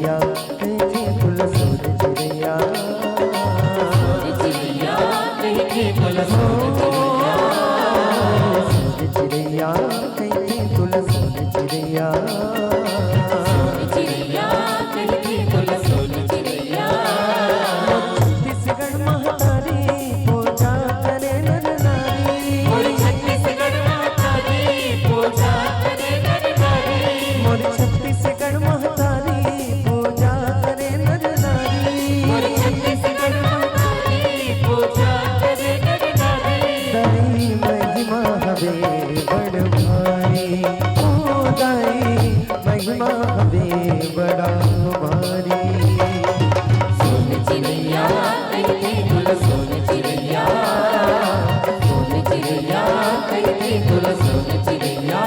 चिड़ैया कहे कुल सोन चिड़ैया चिड़ैया कहे कुल सोन चिड़ैया चिड़ैया कहे कुल सोन चिड़ैया चिड़ैया कहे कुल सोन चिड़ैया छत्तीसगढ़ महतारी पूजा करे नर नारी मोर छत्तीसगढ़ महतारी पूजा करे नर नारी मोर छत्तीसगढ़ महतारी पूजा करे नर नारी मोर छत्तीसगढ़ महतारी पूजा करे नर नारी दाई महिमा हवे बड़ भारी ओ दाई महिमा हवे बड़ा भारी सोन चिड़ैया कहे कुल सोन चिड़ैया कहे कुल सोन चिड़ैया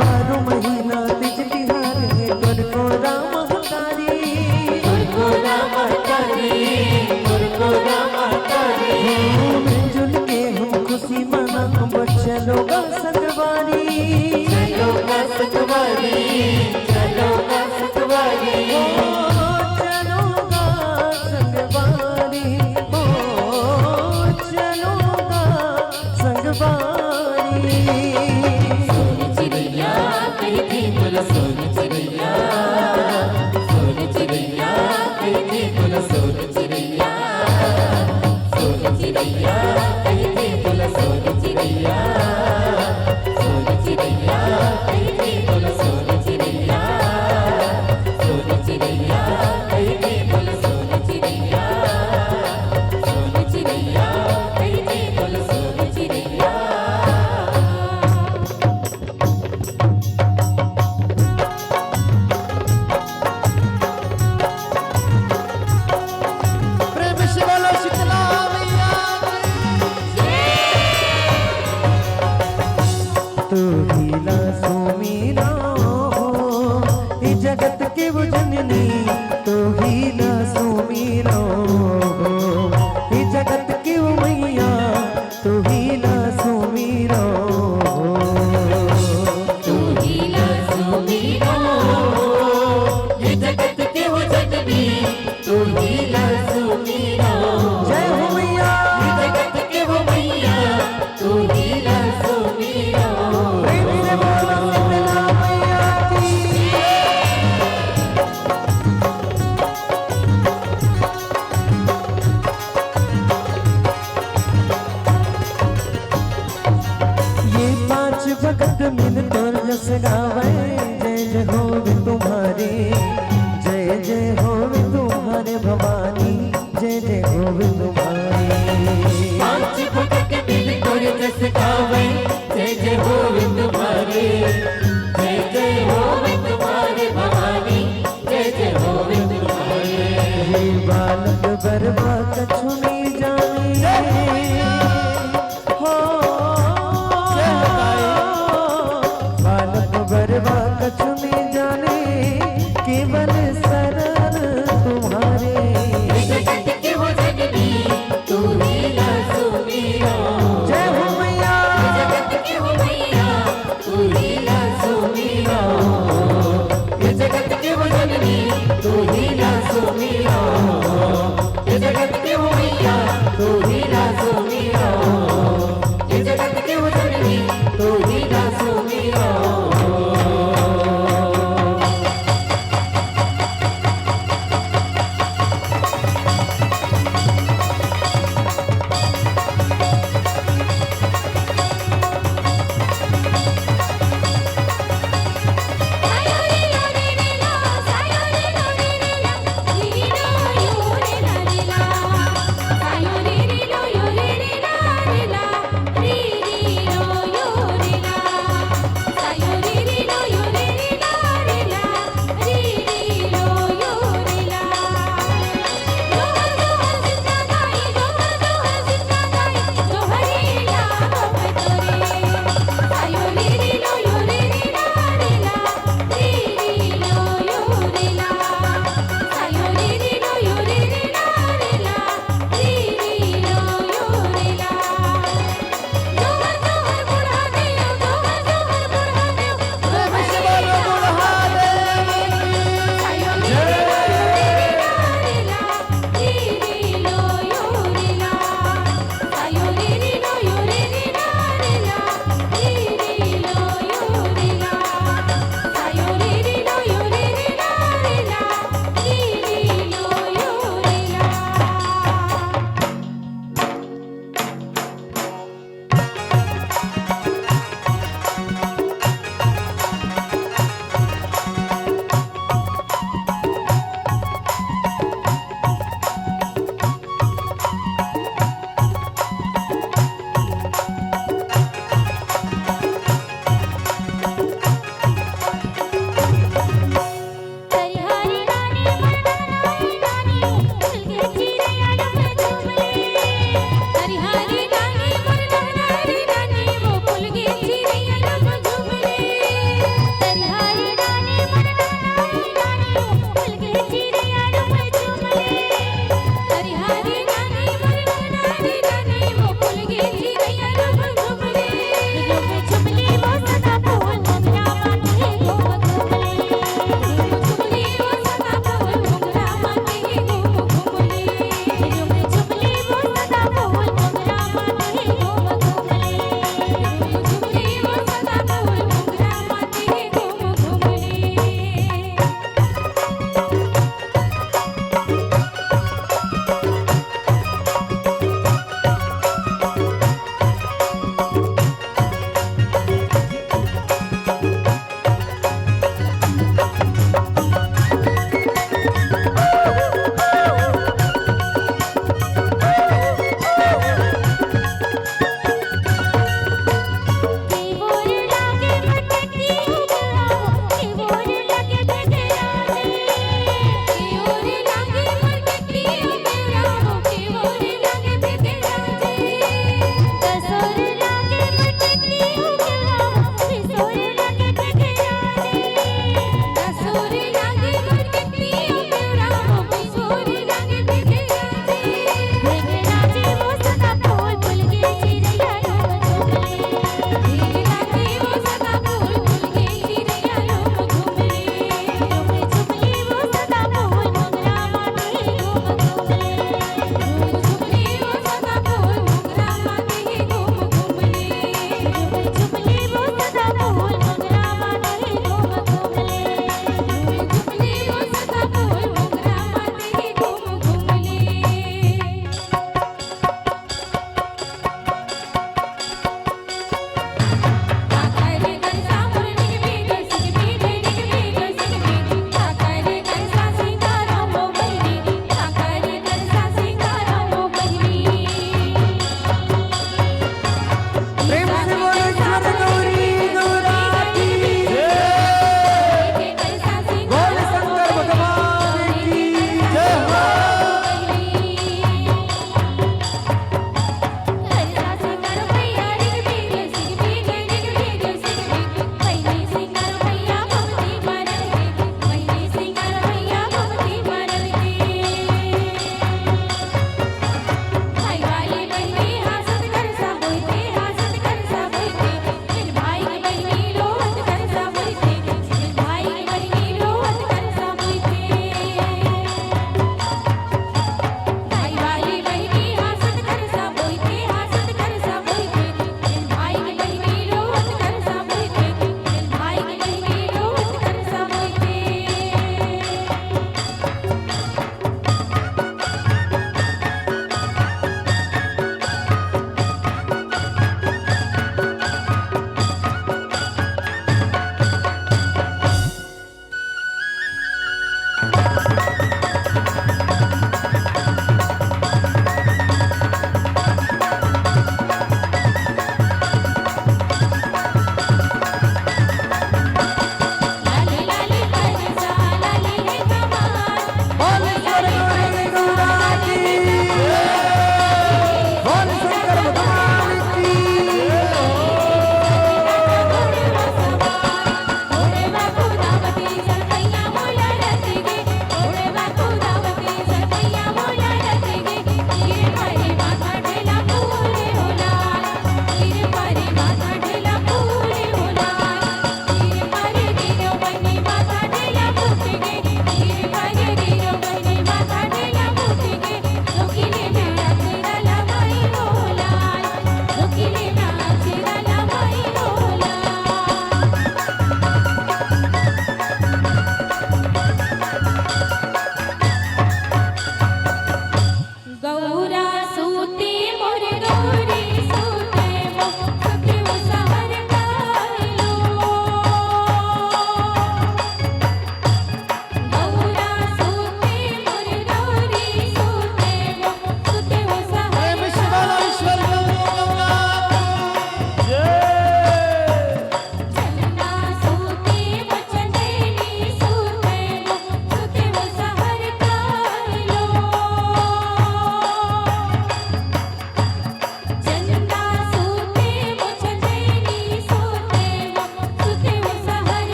बारो महीना तिज तिहार है तोर को राम हतारी मुर्गो राम हतारी मुर्गो राम हतारी मिलजुल के हम खुशी मना चलो गा संगवारी चलो का सतवारी चलो का सतवारी चलो गा संगवारी चलो गा संगवारी सोन चिड़ैया कहे कुल सोन चिड़ैया कहे कुल सोन चिड़ैया सोन चिड़ैया कहे कुल सोन चिड़ैया सोन चिड़ैया कहे कुल सोन चिड़ैया सोन चिड़ैया कहे कुल सोन चिड़ैया सोन चिड़ैया कहे कुल सोन चिड़ैया प्रेम से बोलो शीतला मैया तू हीला सुमीरा हो ये जगत के वो जननी तू हीला सुमीरा हो ये जगत के वो मैया तू हीला सुमीरा हो तू हीला सुमीरो ये जगत के हो जननी तू हीला सुमीरो जय हो मैया ये जगत के हो मैया तू हीला सुमीरो प्रेम से बोलो शीतला मैया की ये पांच भगत मिल तोर जस गावे जय जय होवे तुम्हारे जय जय होवे तुम्हारे भवानी जय जय होवे तुम्हारे पांच भगत मिल कर जस गावे जय जय होवे तुम्हारे जय जय होवे तुम्हारे भवानी जय जय होवे तुम्हारे हे बालक बरबा कछु नहीं जाने हो बालक बरबा कछु नहीं जाने केवल शरण तुम्हारे जगत के हो जननी तू हीला सुमीरो जय हो मैया जगत के हो मैया तू हीला सुमीरो ये जगत के हो जननी तू हीला सुमीरो ये जगत के हो मैया तू हीला सुमीरो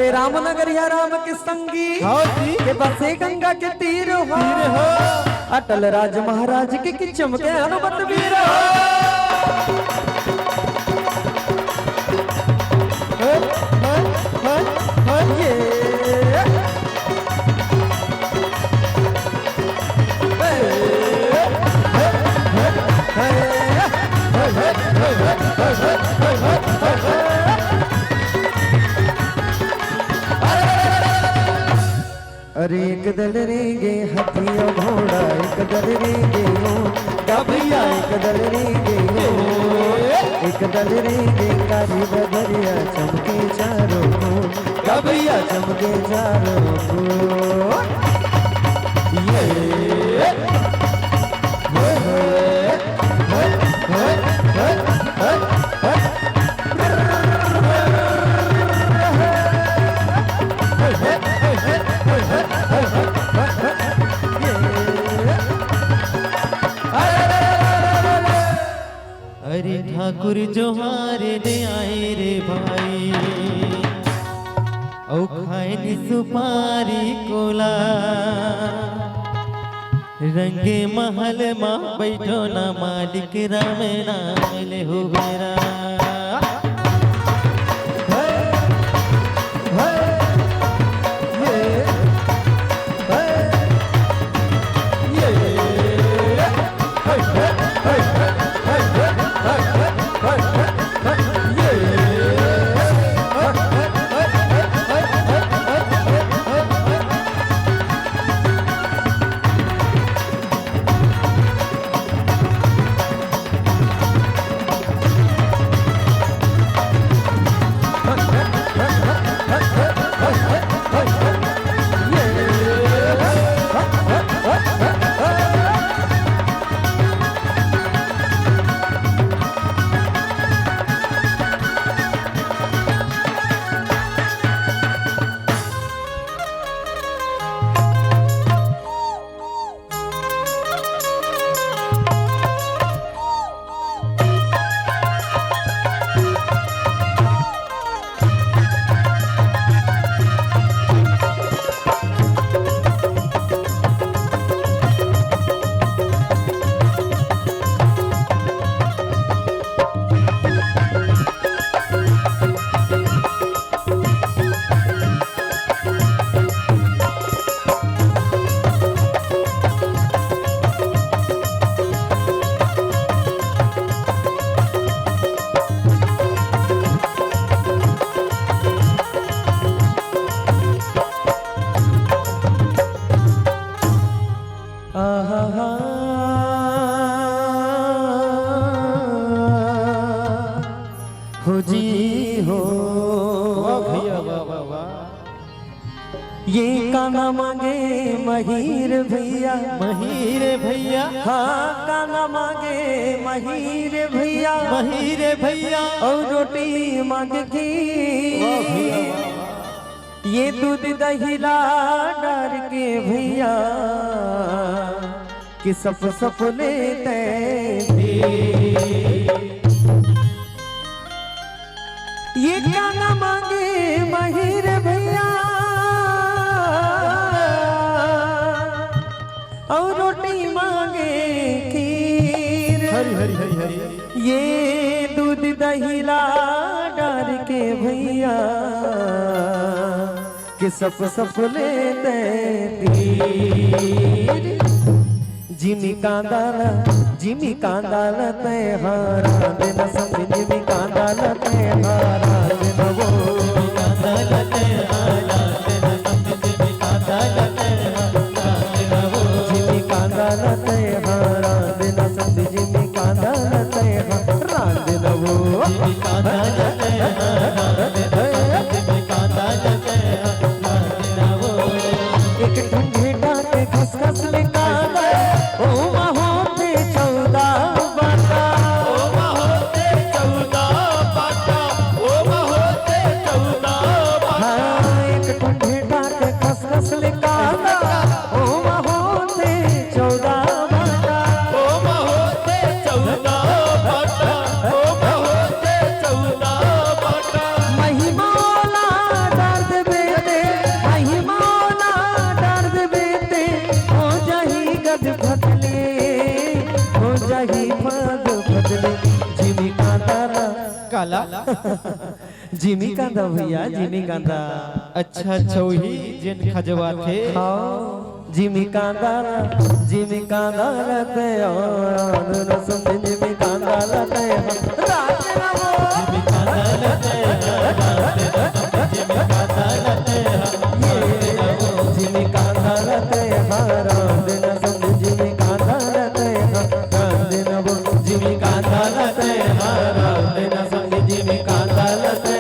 अरे रामनगरिया राम के संगी हाँ जी के बसे गंगा के तीर हो अटल राज महाराज के चमके हनुमत वीर अरे एक दल रेंगे हाथिया घोड़ा एक दल रेंगे भैया एक दल रेंगे एक दल रेंगे कारी बदरिया चमके चारों को भैया चमके चारों को अरे ठाकुर जोहार ले आए रे भाई औ खाए नी सुपारी कोला रंगे महल माँ बैठो ना मालिक राम नाम ले हो बेरा हो जी हो भैया वाह वाह वाह ये काना मांगे महीर भैया महीर भैया हाँ काना मांगे महीर भैया महीर भैया और रोटी मांगे घी ये दूध दहीला डार के भैया कि सप सपने ये काना मांगे महीर भैया और रोटी मांगे खीर हरी हरी हरी हरी ये दूध दहीला डार के भैया कि सप लेते तीर जिमी कांदाला ते हारा देना सब जिमी कांदाला ते हारा देना वो कांदाला ते हारा देना सब जिमी कांदाला ते हारा देना वो जिमी कांदाला ते हारा देना सब जिमी कांदाला ते हारा देना वो जिमी कांदाला ते हारा देना सब जिमी कांदाला ते हारा देना वो एक ठंडे डाके खसखस ले कांदा ओ महोते 14 बाटा ओ महोते 14 बाटा ओ महोते 14 बाटा हाँ एक ठंडे डाके खसखस ले कांदा ओ महोते 14 बाटा ओ महोते 14 बाटा ओ महोते 14 बाटा महिमाला दर्द बे काला जिमी कांदा भैया जिमी कांदा अच्छा अच्छा वही जिन खजवा थे हाँ जिमी कांदा रहते और न समझ जिमी कांदा रहते रात ना वो जिमी कांदा लते जिमी कांदा लते जिमी कांदा रहते रात न समझ जिमी कांदा रहते रात न वो जिमी कांदा रहते रात न समझ जिमी कांदा रहते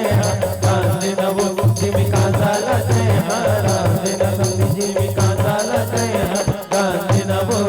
रात न वो जिमी कांदा रहते रात न समझ जिमी कांदा रहते रात न वो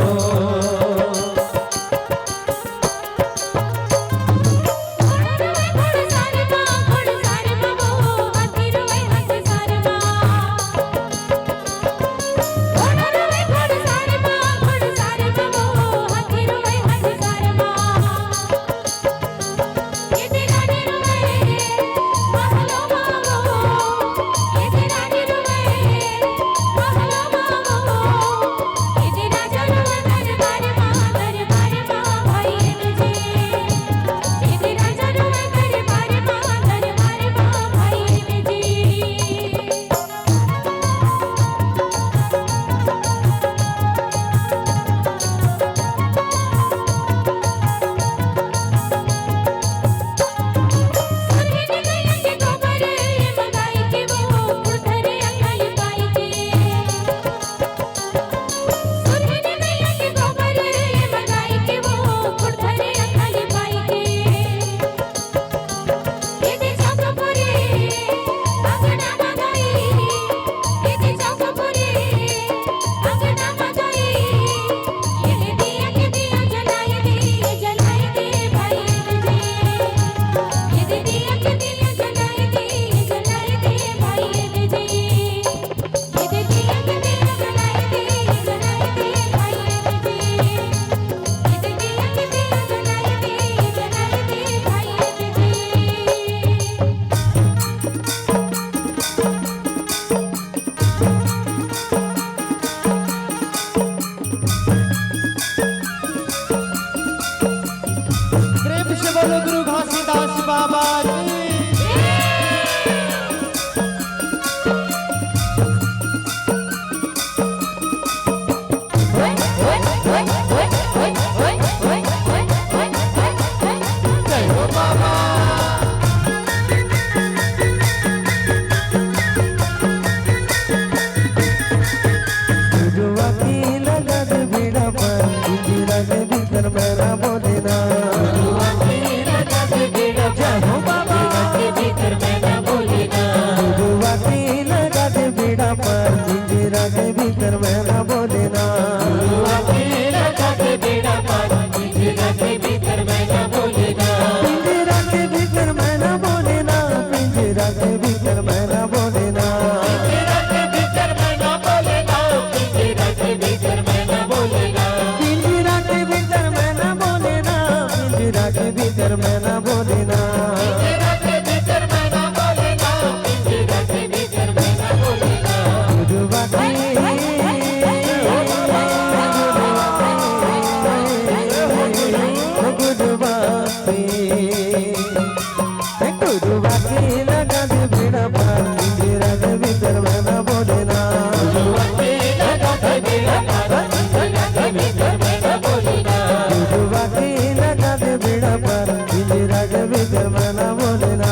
प्रेम से बोलो गुरु घासीदास बाबा की जय हो बाबा जुआ की लगत बीड़ा पर इंदिरा के भीतर मेरा बोलेना हो बाबा के भीतर मैं ना बोलेगा जुआ की लगत बीड़ा पर इंदिरा के भीतर मेरा बोलेना के बेड़ा पार इंदिरा के भीतर मैं ना बोलेगा पिंजरा के भीतर मैं ना बोलेना पिंजरा के भीतर मैं ना बोलेना इंदिरा के भीतर मैं ना बोलेगा इंदिरा के भीतर मैं ना बोलेगा पिंजरा के भीतर मैं ना बोलेना पिंजरा के भीतर मैं ना बोलेना इंदिरा के भीतर मैं ना बोलेगा इंदिरा के भीतर मैं ना बोलेगा जुआ की गुरुवा की लगत बीड़ा पर इंदिरा के भीतर मैं ना बोलेना लगा के बेड़ा पार इंदिरा के भीतर मैं ना बोलेगा जुआ की लगत बीड़ा पर इंदिरा के भीतर मैं ना बोलेना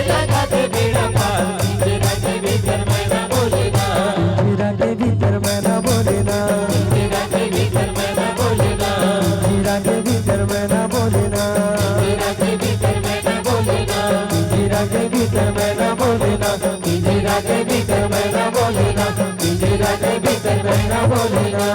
लगा के बेड़ा पार इंदिरा के भीतर मैं ना बोलेगा इंदिरा के भीतर मैं ना बोलेना इंदिरा के भीतर मैं ना बोलेगा इंदिरा के भीतर मैं ना बोलेना इंदिरा के भीतर मैं ना बोलेगा इंदिरा के भीतर मैं ना बोलेना इंदिरा के भीतर मैं ना बोलेगा इंदिरा के भीतर मैं ना बोलेगा